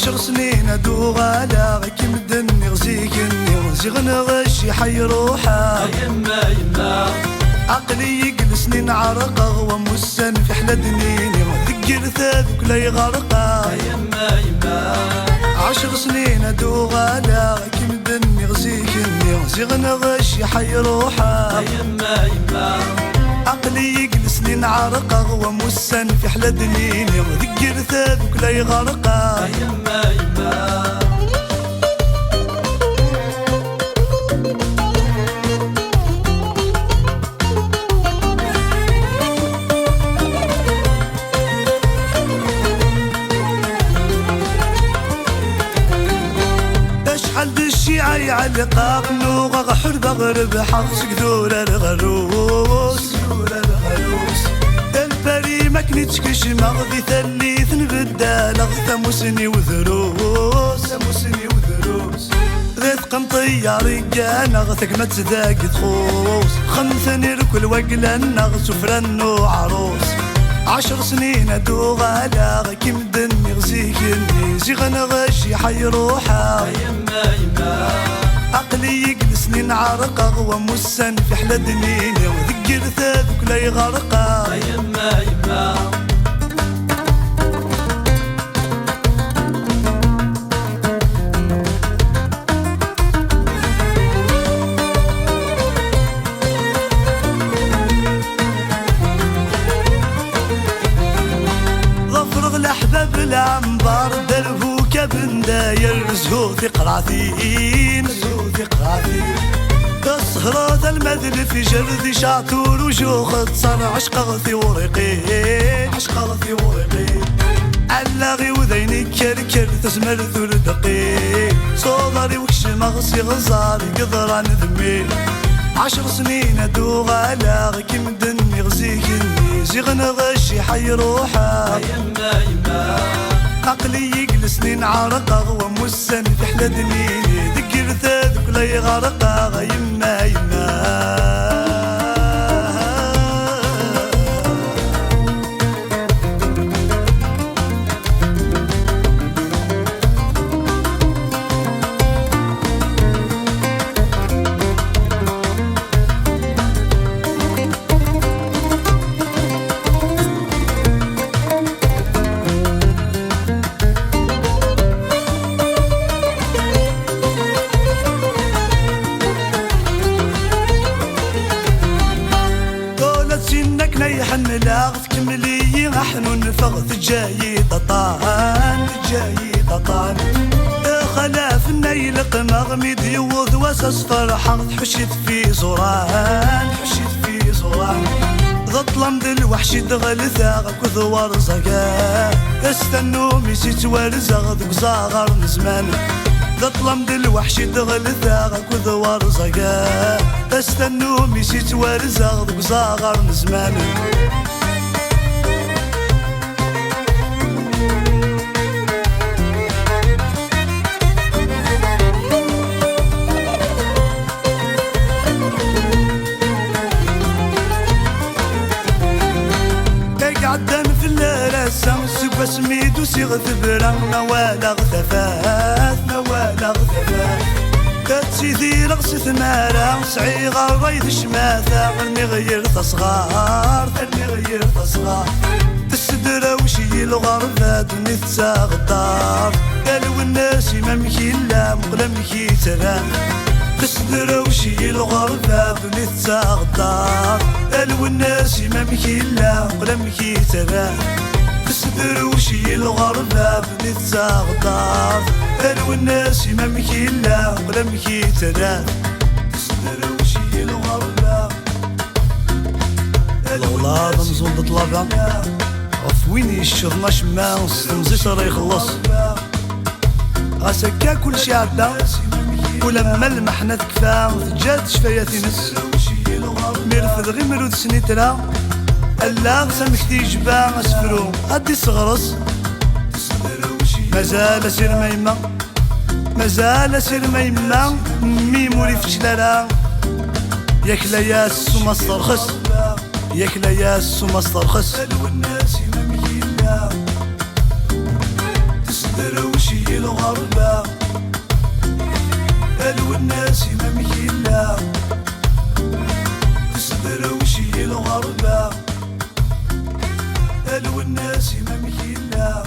10 سنين ادو غالا كي مدني غزيكني غزيغن غشي حي روحه يما يما عقلي يجلسني نعرقه ومسن في حلا دنيني ذكر ثابك لا يغرقه يما يما 10 سنين ادو غالا كي مدني غزيكني غزيغن غشي حي روحه يما يما عقلي يجلسني نعرقه ومسن في حلا دنيني ذكر ثابك لا يغرقه يما يما الشيعة يعلقها قنوغة غحر بغرب حفظ قدور الغروس البري ما كنتش مغذي ثليث نبدال غثا مسني وذروس ذات قنطية رجانا غثك ما تزداق تخوص خمثني ركل وقلن نغ سفرن وعروس 10 سنين ادو غالا كي مدني غزيكني زيغن غشي حي روحه يما يما عقلي يجلسني نعرقه ومسن في حلا دنيني وذكر ثابك لا يغرقه يما يما الأحباب العنبر دربو كابن داير زهو في قراثين الصهرات المذل في جردي شاطور وجوخ تصر عشق غثي ورقين علاغي وذيني كركر تسمر ذو الدقيق صوضري وكش مغسي غزاري قدران ذمي 10 سنين ادو غالا كي مدني غزيكني زيغن غشي حي روحه يما يما عقلي يجلسني نعرقه ومسن في حلا دنيني ذكر ثابك لا يغرقه يما يما نيحن لاغ تكملي نحن نفغ جاي ططان خلاف النيل قمغ ميد يوض واساس فرحة حشيت في زوران ظلم الوحش دغل ثاغ كثوار زقا استنو ميسيت ورزغ ذوك زاغر نزمان ظلم الوحش دغل ثاغ كثوار زقا استنو ميسيت ورزغ ذوك زاغر نزمان قعدن في اللرسة سكوى سميد وسيغ ثبرا نوالغ ثفاث تتسيدي رغس ثمارة سعيغة رايد شماثة غرني غير تصغار تسدر وشي الغرفة دوني تساغ الدار قالوا الناس ما مكي لا مقلا مكي ترى تسدر وشي الغرفة دوني تساغ الدار قالوا الناس ما مكي لا مقلا مكي ترى تسدر وشي الغرفة دوني تساغ الدار قالوا الناس ما مكي لا مقلا مكي ترى تسدر وشي الغرفة الأولاد نزول طلبة عفويني الشرنا شما ستمزيش راه يخلص غاسكا كلشي عدا ولما المحنة تكفى تجاد شفاياتي نس ميرفد غير مرود سنيترا ألا سمكتي جبا اسفرو غادي صغرس مازال سير ما يما مي موري فشلارا ياك لا ياس وما استرخص ياك لا ياس وما استرخص الناس ما ميلا تسدر وشي الغربة قالوا الناس ما مكيلا تصبر وشي الغربة قالوا الناس ما مكيلا